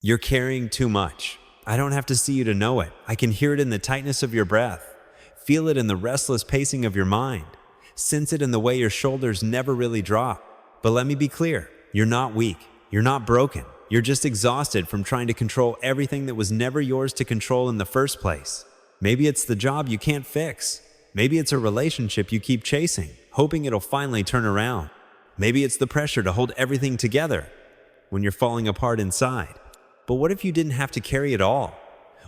You're carrying too much. I don't have to see you to know it. I can hear it in the tightness of your breath. Feel it in the restless pacing of your mind. Sense it in the way your shoulders never really drop. But let me be clear, you're not weak. You're not broken. You're just exhausted from trying to control everything that was never yours to control in the first place. Maybe it's the job you can't fix. Maybe it's a relationship you keep chasing, hoping it'll finally turn around. Maybe it's the pressure to hold everything together when you're falling apart inside. But what if you didn't have to carry it all?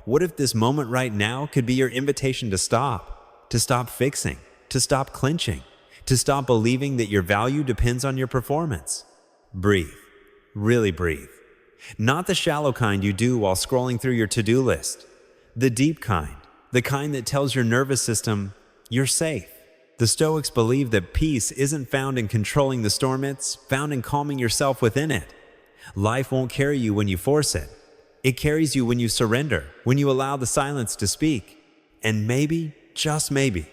What if this moment right now could be your invitation to stop fixing, to stop clenching, to stop believing that your value depends on your performance? Breathe. Really breathe. Not the shallow kind you do while scrolling through your to-do list. The deep kind. The kind that tells your nervous system, you're safe. The Stoics believe that peace isn't found in controlling the storm, it's found in calming yourself within it. Life won't carry you when you force it. It carries you when you surrender, when you allow the silence to speak. And maybe, just maybe,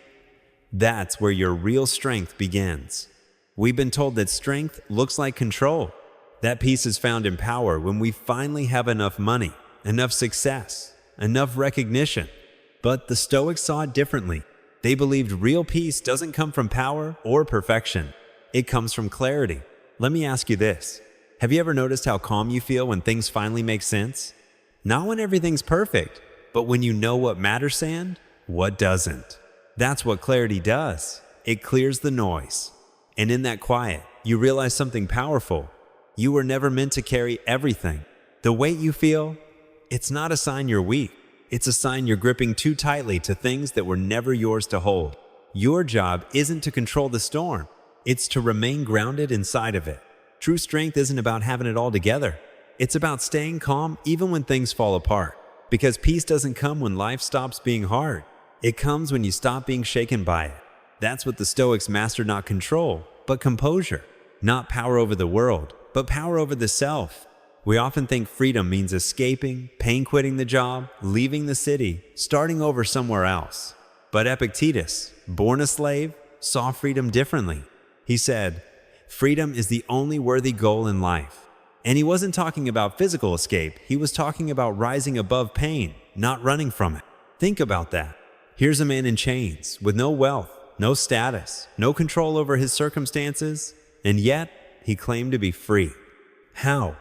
that's where your real strength begins. We've been told that strength looks like control. That peace is found in power when we finally have enough money, enough success, enough recognition. But the Stoics saw it differently. They believed real peace doesn't come from power or perfection. It comes from clarity. Let me ask you this. Have you ever noticed how calm you feel when things finally make sense? Not when everything's perfect, but when you know what matters and what doesn't. That's what clarity does. It clears the noise. And in that quiet, you realize something powerful. You were never meant to carry everything. The weight you feel, it's not a sign you're weak. It's a sign you're gripping too tightly to things that were never yours to hold. Your job isn't to control the storm. It's to remain grounded inside of it. True strength isn't about having it all together. It's about staying calm even when things fall apart. Because peace doesn't come when life stops being hard. It comes when you stop being shaken by it. That's what the Stoics mastered, not control, but composure. Not power over the world, but power over the self. We often think freedom means escaping, quitting the job, leaving the city, starting over somewhere else. But Epictetus, born a slave, saw freedom differently. He said, freedom is the only worthy goal in life. And he wasn't talking about physical escape. He was talking about rising above pain, not running from it. Think about that. Here's a man in chains, with no wealth, no status, no control over his circumstances, and yet he claimed to be free. How?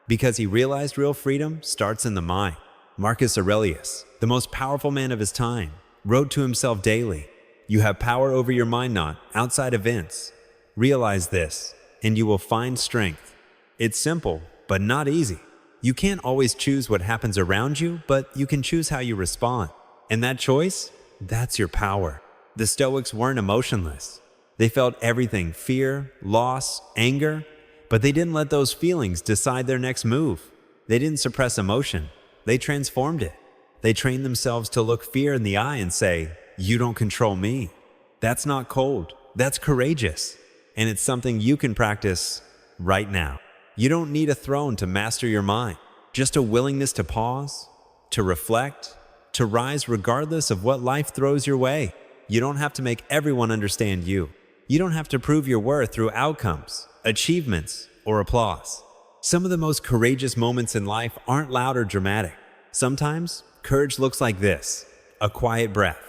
Because he realized real freedom starts in the mind. Marcus Aurelius, the most powerful man of his time, wrote to himself daily, "You have power over your mind, not outside events. Realize this, and you will find strength." It's simple, but not easy. You can't always choose what happens around you, but you can choose how you respond. And that choice, that's your power. The Stoics weren't emotionless. They felt everything: fear, loss, anger. But they didn't let those feelings decide their next move. They didn't suppress emotion. They transformed it. They trained themselves to look fear in the eye and say, "You don't control me." That's not cold. That's courageous. And it's something you can practice right now. You don't need a throne to master your mind. Just a willingness to pause, to reflect, to rise regardless of what life throws your way. You don't have to make everyone understand you. You don't have to prove your worth through outcomes, achievements, or applause. Some of the most courageous moments in life aren't loud or dramatic. Sometimes, courage looks like this: a quiet breath,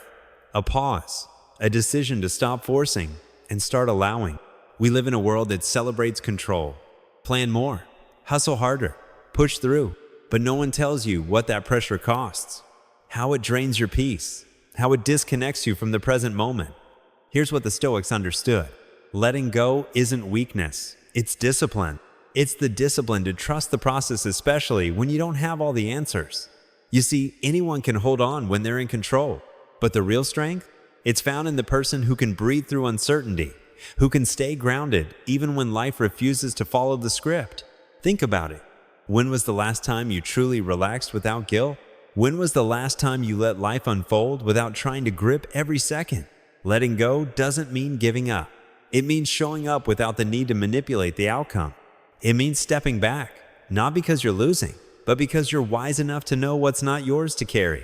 a pause, a decision to stop forcing and start allowing. We live in a world that celebrates control. Plan more, hustle harder, push through, but no one tells you what that pressure costs, how it drains your peace, how it disconnects you from the present moment. Here's what the Stoics understood. Letting go isn't weakness, it's discipline. It's the discipline to trust the process, especially when you don't have all the answers. You see, anyone can hold on when they're in control, but the real strength? It's found in the person who can breathe through uncertainty, who can stay grounded even when life refuses to follow the script. Think about it. When was the last time you truly relaxed without guilt? When was the last time you let life unfold without trying to grip every second? Letting go doesn't mean giving up. It means showing up without the need to manipulate the outcome. It means stepping back, not because you're losing, but because you're wise enough to know what's not yours to carry.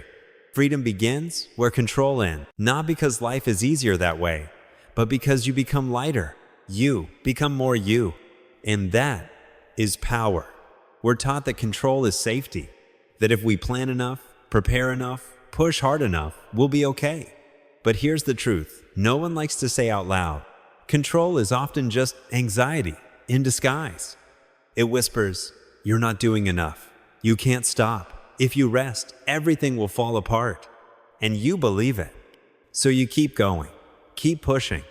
Freedom begins where control ends, not because life is easier that way, but because you become lighter. You become more you. And that is power. We're taught that control is safety, that if we plan enough, prepare enough, push hard enough, we'll be okay. But here's the truth no one likes to say out loud. Control is often just anxiety in disguise. It whispers, "You're not doing enough. You can't stop. If you rest, everything will fall apart." And you believe it. So you keep going, keep pushing,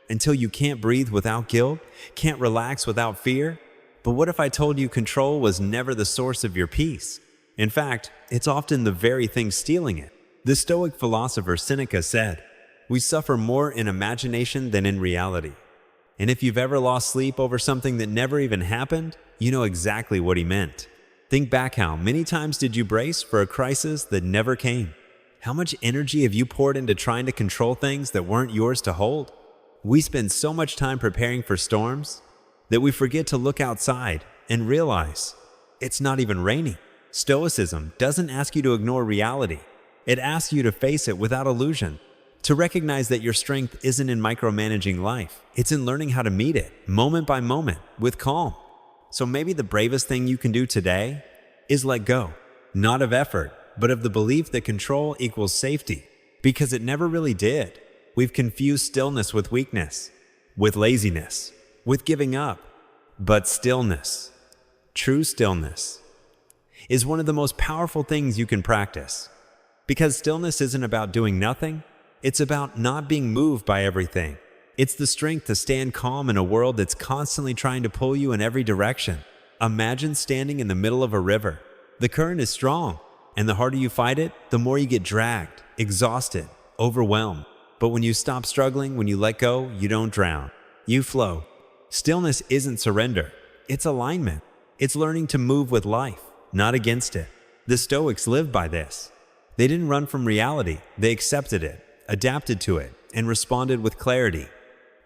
until you can't breathe without guilt, can't relax without fear. But what if I told you control was never the source of your peace? In fact, it's often the very thing stealing it. The Stoic philosopher Seneca said, "We suffer more in imagination than in reality." And if you've ever lost sleep over something that never even happened, you know exactly what he meant. Think back, how many times did you brace for a crisis that never came? How much energy have you poured into trying to control things that weren't yours to hold? We spend so much time preparing for storms that we forget to look outside and realize it's not even raining. Stoicism doesn't ask you to ignore reality. It asks you to face it without illusion, to recognize that your strength isn't in micromanaging life. It's in learning how to meet it, moment by moment, with calm. So maybe the bravest thing you can do today is let go, not of effort, but of the belief that control equals safety, because it never really did. We've confused stillness with weakness, with laziness, with giving up. But stillness, true stillness, is one of the most powerful things you can practice. Because stillness isn't about doing nothing, it's about not being moved by everything. It's the strength to stand calm in a world that's constantly trying to pull you in every direction. Imagine standing in the middle of a river. The current is strong, and the harder you fight it, the more you get dragged, exhausted, overwhelmed. But when you stop struggling, when you let go, you don't drown. You flow. Stillness isn't surrender. It's alignment. It's learning to move with life, not against it. The Stoics lived by this. They didn't run from reality. They accepted it, adapted to it, and responded with clarity.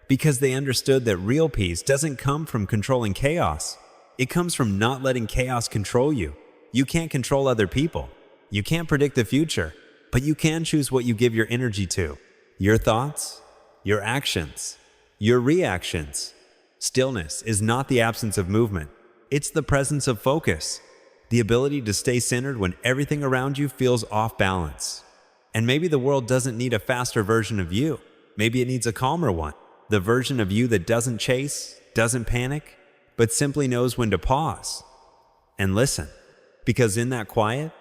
Because they understood that real peace doesn't come from controlling chaos. It comes from not letting chaos control you. You can't control other people. You can't predict the future, but you can choose what you give your energy to. Your thoughts, your actions, your reactions. Stillness is not the absence of movement. It's the presence of focus, the ability to stay centered when everything around you feels off balance. And maybe the world doesn't need a faster version of you. Maybe it needs a calmer one. The version of you that doesn't chase, doesn't panic, but simply knows when to pause and listen. Because in that quiet,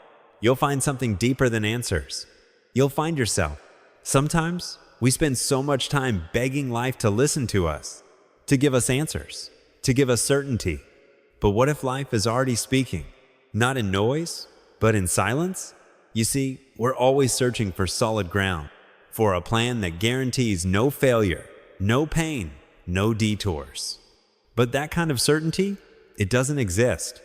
you'll find something deeper than answers. You'll find yourself. Sometimes we spend so much time begging life to listen to us, to give us answers, to give us certainty. But what if life is already speaking, not in noise, but in silence? You see, we're always searching for solid ground, for a plan that guarantees no failure, no pain, no detours. But that kind of certainty, it doesn't exist.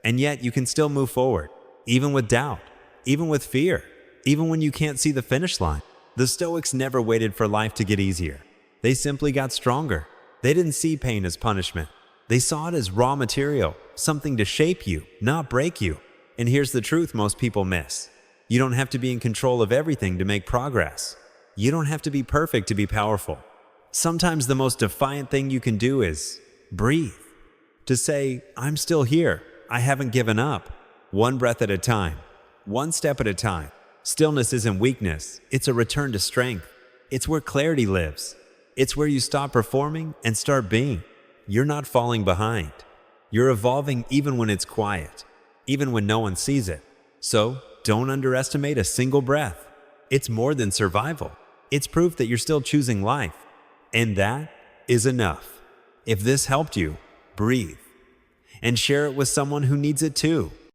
And yet you can still move forward, even with doubt, even with fear, even when you can't see the finish line. The Stoics never waited for life to get easier. They simply got stronger. They didn't see pain as punishment. They saw it as raw material, something to shape you, not break you. And here's the truth most people miss. You don't have to be in control of everything to make progress. You don't have to be perfect to be powerful. Sometimes the most defiant thing you can do is breathe. To say, "I'm still here. I haven't given up." One breath at a time, one step at a time. Stillness isn't weakness. It's a return to strength. It's where clarity lives. It's where you stop performing and start being. You're not falling behind. You're evolving even when it's quiet, even when no one sees it. So don't underestimate a single breath. It's more than survival. It's proof that you're still choosing life. And that is enough. If this helped you, breathe and share it with someone who needs it too.